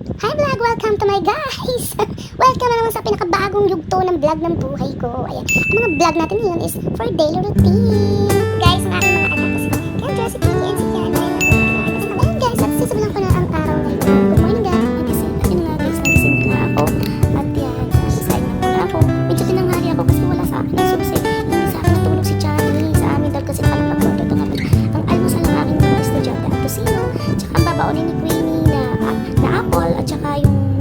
Hi vlog! Welcome to my guys! Welcome na naman sa pinakabagong yugto ng vlog ng buhay ko. Ayan. Ang mga vlog natin ngayon is for daily routine. Guys, ang aking mga anak kasi Kendra, si Kiki, and si Kiana. Ayan guys, at sisimulan ko na ang araw ngayon. Good morning guys! Kasi yun nga guys, nagising na ako. At yan, sasayin na muna ako. Medyo tinanghali ako kasi wala sa akin ang susi. Hindi sa akin natulog si Chani. Sa amin dahil kasi nakalapag-order ito nga. Ang almusal ng aking mga estudyante at tusino. Tsaka ang babaonin ni Queenie na apple at saka yung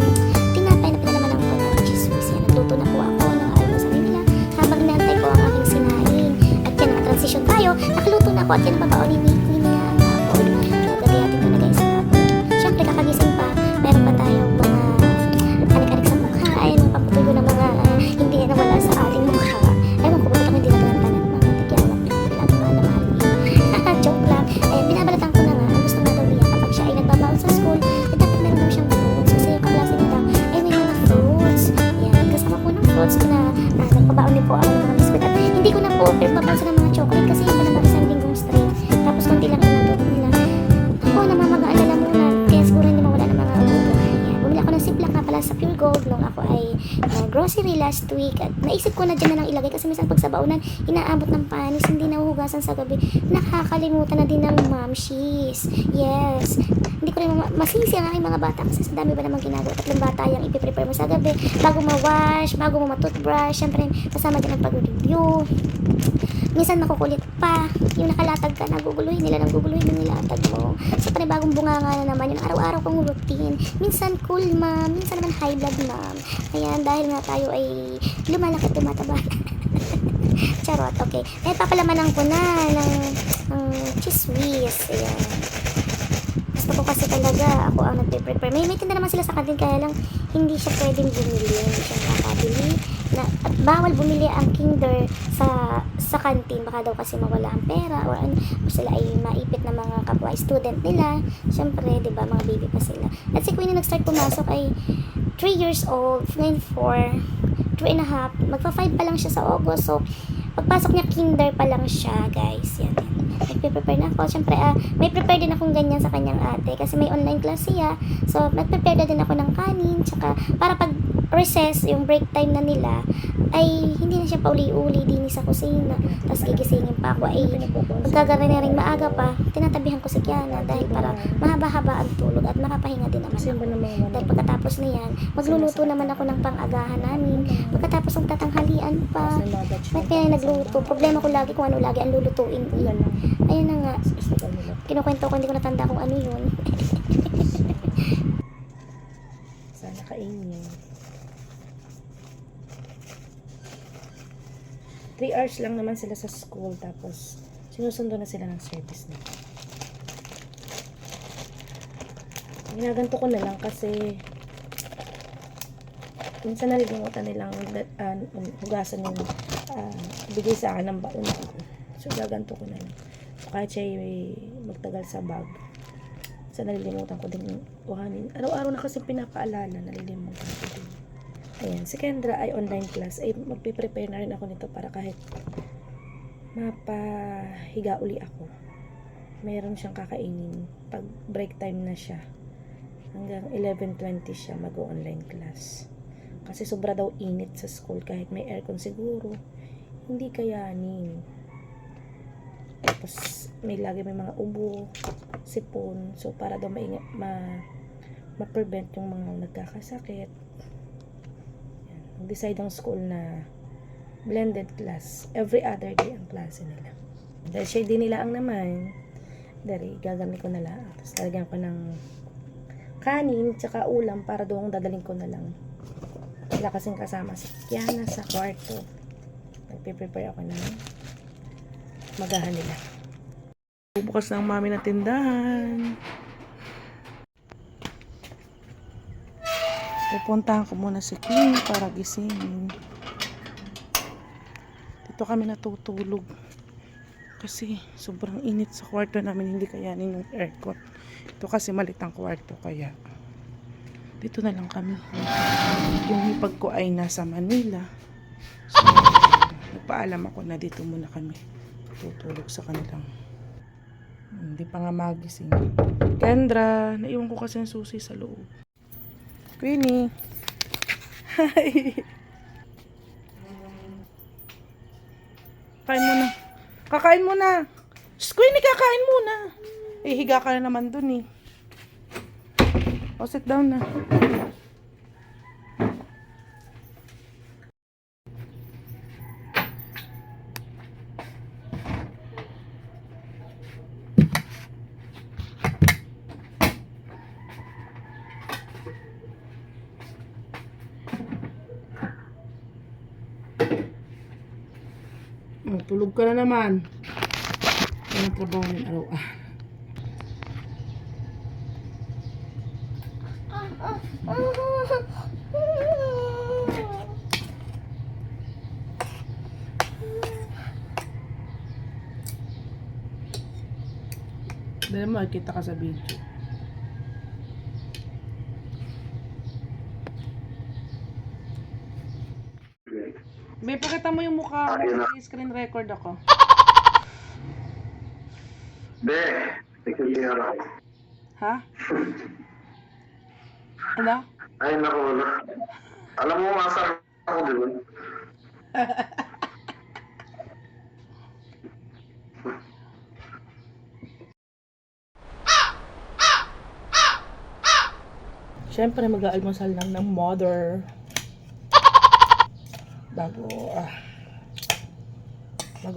tinapay na pinalaman ko ng cheese whiz. Yan, nagluto na po ako ng almusal nila habang inaantay ko ang aking sinain. At yan, transition tayo. Nakaluto na ako at yan ang babaonin ni Queenie na ang apple. Kaya gagayatin ko na guys ang apple. Siyempre, kakagising pa. Meron pa tayong mga anik-anik sa mukha. Ayan, mga paputuyo ng mga hindi na wala sa ating mukha. Ewan ko, bakit ako hindi nagalanta ng mga tigyawat. Lagi mahal-mahal. Joke lang. Ayan, binabalatan ko na nga. Ang gusto nga daw niya kapag siya ay nagbabaon sa school, eh dapat meron daw siyang fruits. Kasi yung kaklase niya daw ay may mga fruits. Ayan, kasama po ng fruits ko na nagpabaon din po ako ng mga biscuit. At hindi ko na po babansa ng mga chocolate kasi yung naman isang linggong straight. Tapos konti lang ang natuto nila. Ako, namamagaan na lang muna. Kaya siguro hindi mawala ng mga ubo. Ayan, bumili ako ng Ziploc nga pala sa Pure Gold nung ako ay grocery last week. At naisip ko na dyan na lang ilagay kasi minsan pag sa baunan, inaabot ng panis, hindi nahuhugasan sa gabi. Nakakalimutan na din ng mamshies. Yes. Hindi ko rin masisi ang aking mga bata kasi sa dami ba naman ginagawa. Tatlong bata yung ipiprepare mo sa gabi bago ma-wash, bago mo ma-toothbrush. Siyempre, kasama din ang pag-review. Minsan makukulit pa. Yung nakalatag ka, naguguluhin nila ng nilatag mo. So, panibagong bunganga na naman. Yung araw-araw kong routine. Minsan cool, ma'am. Minsan naman high blood, ma'am. Ayan, dahil nga tayo ay lumalaki at tumataba. Charot, okay. Eh, papalamanan ko na ng cheese whiz. Ayan. Gusto ko kasi talaga, ako ang nagpe-prepare. May tinda naman sila sa kantin, kaya lang hindi siya pwedeng bumili. Hindi siya nakakabili. At bawal bumili ang Kinder sa kantin. Baka daw kasi mawala ang pera or sila ay maipit na mga kapwa student nila. Siyempre, di ba, mga baby pa sila. At si Queenie nag-start pumasok ay 3 years old, ngayon 4, 3 and a half. Magpa-5 pa lang siya sa August. So, pagpasok niya, Kinder pa lang siya, guys. Yan. Nagpe-prepare na ako. Siyempre, may prepare din akong ganyan sa kanyang ate. Kasi may online class siya. So, nagprepare na din ako ng kanin. Tsaka, para pag recess, yung break time na nila, ay hindi na siya pauli-uli din sa kusina. Tapos gigisingin pa ako. Ay, pagkagawa na rin maaga pa, tinatabihan ko si Kiana dahil para mahaba-haba ang tulog at makapahinga din naman ako. Dahil pagkatapos na yan, magluluto naman ako ng pang-agahan namin. Pagkatapos ng tatanghalian pa, may kaya nagluto. Problema ko lagi kung ano lagi ang lulutuin. Ayun na nga. Kinukwento ko, hindi ko natanda kung ano yun. Sana kainin. 3 hours lang naman sila sa school, tapos sinusundo na sila ng service nila. Ginaganto ko na lang kasi minsan nalilimutan nilang hugasan yung bigay sa akin ng baon ko. So gaganto ko na lang. So, kahit siya magtagal sa bag, sa nalilimutan ko din kuhanin. Araw-araw na kasi pinapaalala, nalilimutan ko din. Ayan, si Kendra ay online class. Ay, magpiprepare na rin ako nito para kahit mapahiga uli ako. Mayroon siyang kakainin pag break time na siya. Hanggang 11:20 siya mag-online class. Kasi sobra daw init sa school kahit may aircon siguro. Hindi kayanin. Tapos may lagi may mga ubo, sipon. So para daw ma-prevent yung mga nagkakasakit. Decide ang school na blended class. Every other day ang klase nila. Dahil shade din nila ang naman. Dahil gagamit ko na lang. Tapos lalagyan ko ng kanin tsaka ulam para doon dadaling ko na lang. Wala kasing kasama si Kiana sa kwarto. Nagpe-prepare ako ng magahan nila. Bukas ng mami na tindahan. Pupuntahan ko muna si Queen para gisingin. Dito kami natutulog. Kasi sobrang init sa kwarto namin. Hindi kayanin yung aircon. Ito kasi malit ang kwarto. Kaya dito na lang kami. Yung hipag ko ay nasa Manila. So, nagpaalam ako na dito muna kami tutulog sa kanilang. Hindi pa nga magising. Kendra, naiwan ko kasi ang susi sa loob. Queenie. Hi. Kain muna. Kakain muna. Shh, Queenie, kakain muna. Higa ka na naman dun eh. O, sit down na. Tulog ka na naman. Ano trabaho ng araw? Dahil makikita ka sa video. May pakita mo yung mukha mo. Screen record ako. Be, nagkakita ako. Ha? Ano? Ay, naku, wala. Alam mo, masarap ako, di ba? Siyempre, mag-aalmusal lang ng mother. Bago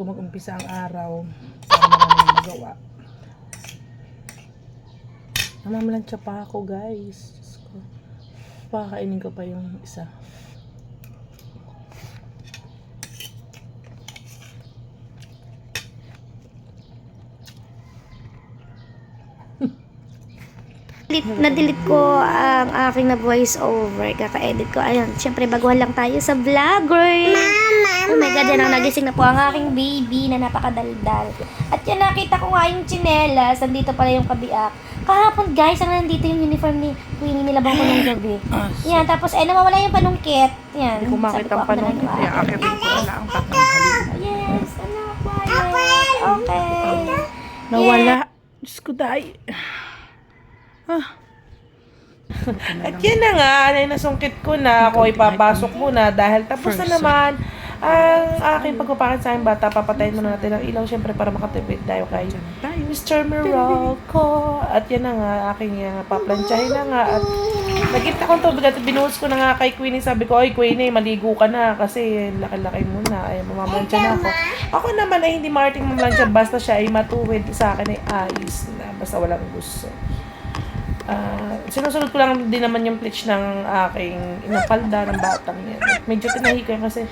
mag-umpisa ang araw. Para maraming magawa. Namamalansya pa ako, guys. Diyos ko. Pakakainin ko pa yung isa. Na-delete ko ang aking na voice over. Kaka-edit ko. Ayun, syempre baguhan lang tayo sa vlogger. Oh my God, yan ang nagising na po ang aking baby na napakadaldal. At yan, nakita ko nga yung tsinelas. Nandito pala yung kabiak. Kahapon guys, ang nandito yung uniform ni Queenie, nilabang ko nung gabi. Yan, tapos nawawala yung panungkit. Yan. Hindi ko makita ang panungkit. Kaya akitin ko wala ang tatanghalin. Yes, quiet. Okay. Nawala. Diyos ko, dahil. At yan na nga, nasungkit ko na. Ako ipapasok muna dahil tapos na naman ang aking pagpapakan sa aking bata. Papatayin muna natin ang ilaw syempre para makatipid tayo kay Mr. Morocco. At yan na nga, aking paplansyahin na nga. At nagkita ko tubig at binuhos ko na nga kay Queenie. Sabi ko, ay Queenie, maligo ka na kasi laki-laki mo na. Ay, mamamlansya na ako. Ako naman ay hindi marting mamlansya basta siya ay matuwid sa akin ay ayos na. Basta walang gusto. Sinusunod ko lang din naman yung pleats ng aking inapalda ng batang yan. Medyo tinahi ko yan kasi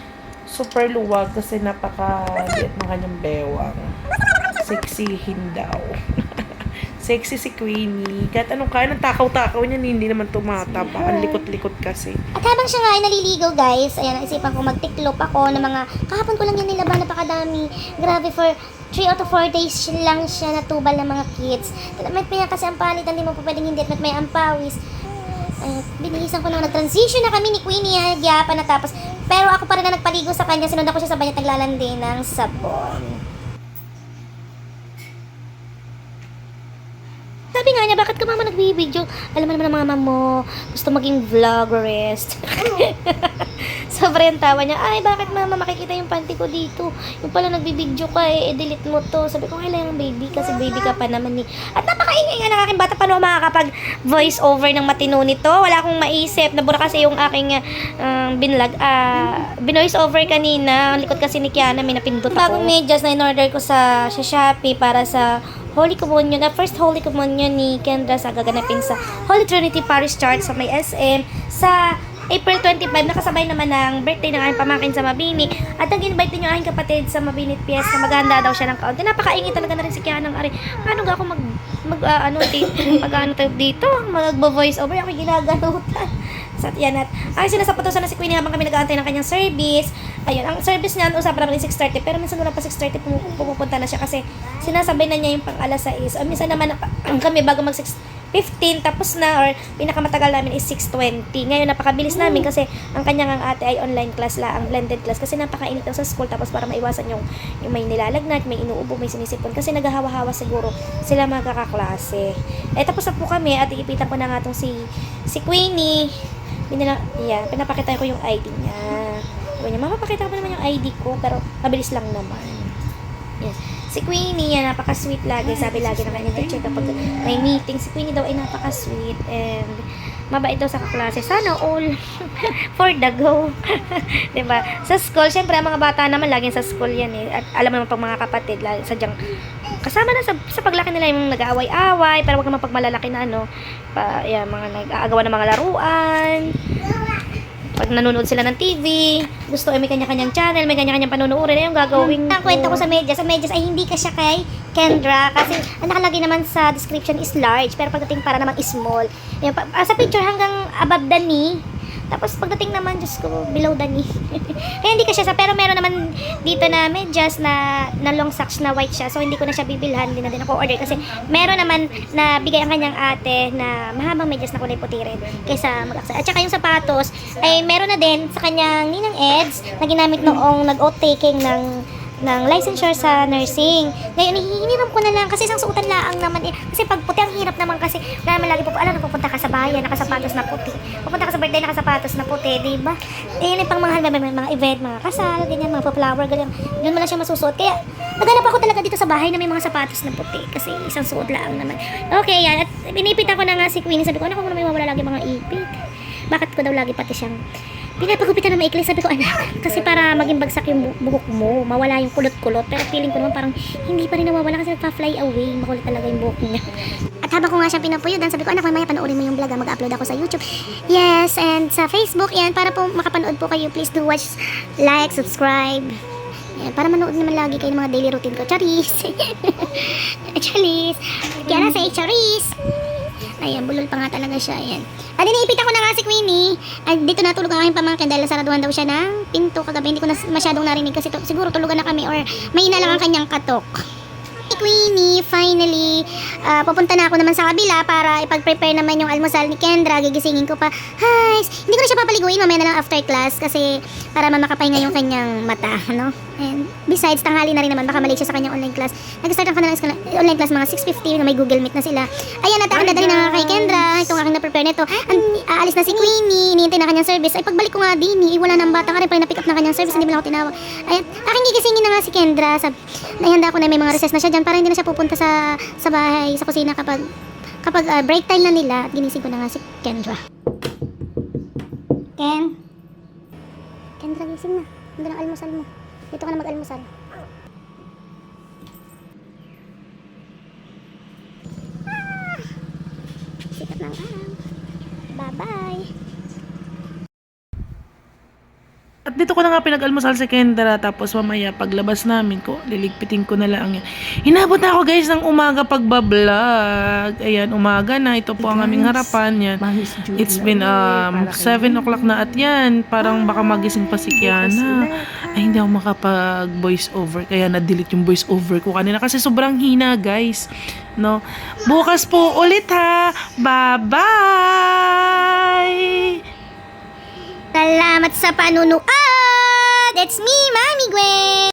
super luwag kasi napaka-liit ng kanyang bewang. Sexihin daw. Sexy si Queenie. Kahit anong kaya ng takaw-takaw niya, hindi naman tumatapa. Ang likot-likot kasi. At habang siya nga ay naliligo guys, ayan, naisipan ko magtiklop ako ng mga, kahapon ko lang yan nilaba, napakadami. Grabe, for 3 or 4 days lang siya natubal ng mga kids. May pinya kasi ang panit, hindi mo po pwedeng hindi at may ampawis. Binihisan ko na, nag-transition na kami ni Queenie, nagyapan na tapos. Pero ako pa rin na nagpaligo sa kanya, sinundan ko siya sa banyo at naglalandi ng sabon. Sabi nga niya, bakit ka mama nagbibideo? Alam mo naman ang mama mo, gusto maging vloggerist. Sobrang tawa niya, ay bakit mama makikita yung panty ko dito? Yung pala nagbibideo ka delete mo to. Sabi ko, kailangan baby, kasi baby ka pa naman eh. At napakaingay nga ng aking bata, paano makakapag voice over ng matino nito? Wala akong maisip, nabura kasi yung aking binoise over kanina. Ang likod kasi ni Kiana, may napindot ako. Bagong medyas na in-order ko sa Shopee para sa Holy Communion, first Holy Communion ni Kendra sa gaganapin sa Holy Trinity Parish Church sa may SM sa April 25. Nakasabay naman ng birthday ng aking pamangkin sa Mabini at nag-invite din yung aking kapatid sa Mabini PS na maghanda daw siya ng kaunti. Napakaingay talaga na rin si Kiana ng ari. Paano ga ako mag-voice over? Ako ginaganutan. So, yan at ay sinasapatosan na si Queenie habang kami nag-aantay ng kanyang service. Ayun, ang service niya, usapan naman yung 6:30 pero minsan wala pa 6:30 pumupunta na siya kasi sinasabay na niya yung pang alas 6. O minsan naman kami bago mag 6:15 tapos na or pinakamatagal namin is 6:20. Ngayon napakabilis namin kasi ang kanyang ang ate ay online class ang blended class kasi napakainit daw sa school tapos para maiwasan yung may nilalagnat, may inuubo, may sinisipon kasi naghahawa-hawa siguro sila mga kakaklase. Tapos na po kami at iipitan ko na nga tong si Queenie. pinapakita ko yung ID niya. Sabi niya, mama, pakita ko naman yung ID ko, pero mabilis lang naman. Yan. Si Queenie, yan, napaka-sweet lagi. Sabi lagi ng kanyang teacher kapag may meeting, si Queenie daw ay napaka-sweet and mabait daw sa kaklase. Sana all for the go. Diba? Sa school, syempre, ang mga bata naman laging sa school yan eh. At alam mo naman pag mga kapatid, sadyang kasama na sa paglaki nila yung nag-aaway-away, pero wag naman pag malalaki na yan, mga nag-aagawa ng mga laruan. Pag nanonood sila ng TV, gusto ay may kanya-kanyang channel, may kanya-kanyang panunuorin, ay yung gagawin Ang kwento ko sa medyas ay hindi ka siya kay Kendra kasi ang nakalagay naman sa description is large pero pagdating para naman is small. Yung, sa picture hanggang above the knee. Tapos pagdating naman, Diyos ko, below the knee. Kaya hindi ka siya pero meron naman dito na medyas na long socks na white siya. So hindi ko na siya bibilhan, hindi na din ako order kasi meron naman na bigay ang kanyang ate na mahabang medyas na kulay puti rin kaysa mag-aksa. At saka yung sapatos ay meron na din sa kanyang ninang Eds na ginamit noong nag-oath taking ng licensure sa nursing. Ngayon, hinihiram ko na lang kasi isang suotan laang naman eh. Kasi pag puti, ang hirap naman kasi wala naman lagi napupunta ka sa bayan, nakasapatos na puti. Pupunta ka sa birthday, nakasapatos na puti, diba? Eh, yun yung pang mga event, mga kasal, ganyan, mga flower, ganyan. Yun mo lang siya masusuot. Kaya, naghanap ako talaga dito sa bahay na may mga sapatos na puti kasi isang suot laang naman. Okay, yan. At pinipita ko na nga si Queenie. Sabi ko, ano kung may mawala lagi mga ipit? Bakit ko daw lagi pati siyang pinapagupitan na maikli? Sabi ko, anak, kasi para maging bagsak yung buhok mo, mawala yung kulot-kulot. Pero feeling ko naman parang hindi pa rin nawawala kasi nagpa-fly away. Makulit talaga yung buhok niya. At habang ko nga siya pinapuyudan, sabi ko, anak, mamaya panoorin mo yung vlog, mag-upload ako sa YouTube. Yes, and sa Facebook, yan, para po makapanood po kayo, please do watch, like, subscribe. Yan, para manood naman lagi kayo ng mga daily routine ko. Charis! Charis! Kaya na say Charis! Ayan, bulol pa nga talaga siya. Ayan. At iniipita ko na nga si Queenie. At dito natulog ang aking pamangkin dahil saraduhan daw siya ng pinto kagabi. Hindi ko na masyadong narinig kasi siguro tulugan na kami or may ina lang ang kanyang katok. Si Queenie, finally, pupunta na ako naman sa kabila para ipag-prepare naman yung almusal ni Kendra. Gigisingin ko pa. Hi! Hindi ko na siya papaliguin. Mamaya na lang after class kasi para makakapahinga yung kanyang mata. No? And besides, tanghali na rin naman. Baka mali siya sa kanyang online class. Nag-start ang kanilang online class mga 6:50 na may Google Meet na sila. Ayan, at aking dadali na nga kay Kendra. Itong aking na-prepare nito. Aalis na si Queenie. Hinihintay na kanyang service. Ay, pagbalik ko nga din. Wala ng bata ka rin pa rin na-pick up na kanyang service. Hindi mo lang ako tinawag. Ayan, aking gigisingin na nga si Kendra. Naihanda ko na may mga recess na siya dyan para hindi na siya pupunta sa bahay, sa kusina kapag break time na nila. At ginising ko na nga si Kendra. Kendra, gising na. Ganda ng almusal mo. Dito ka na mag-almusal. Sikat na ang araw. Bye-bye. At dito ko na nga pinag-almusal si Kendra, tapos mamaya paglabas namin ko, liligpitin ko na lang yan. Hinabot na ako guys ng umaga pagbablog. Ayan, umaga na. Ito po ang aming harapan. Yan. It's been 7 o'clock na at yan. Parang baka magising pa si Kiana. Ay, hindi ako makapag-voice over. Kaya na-delete yung voice over ko kanina kasi sobrang hina guys. No? Bukas po ulit ha. Bye-bye! Salamat sa panunood! It's me, Mami Gwen!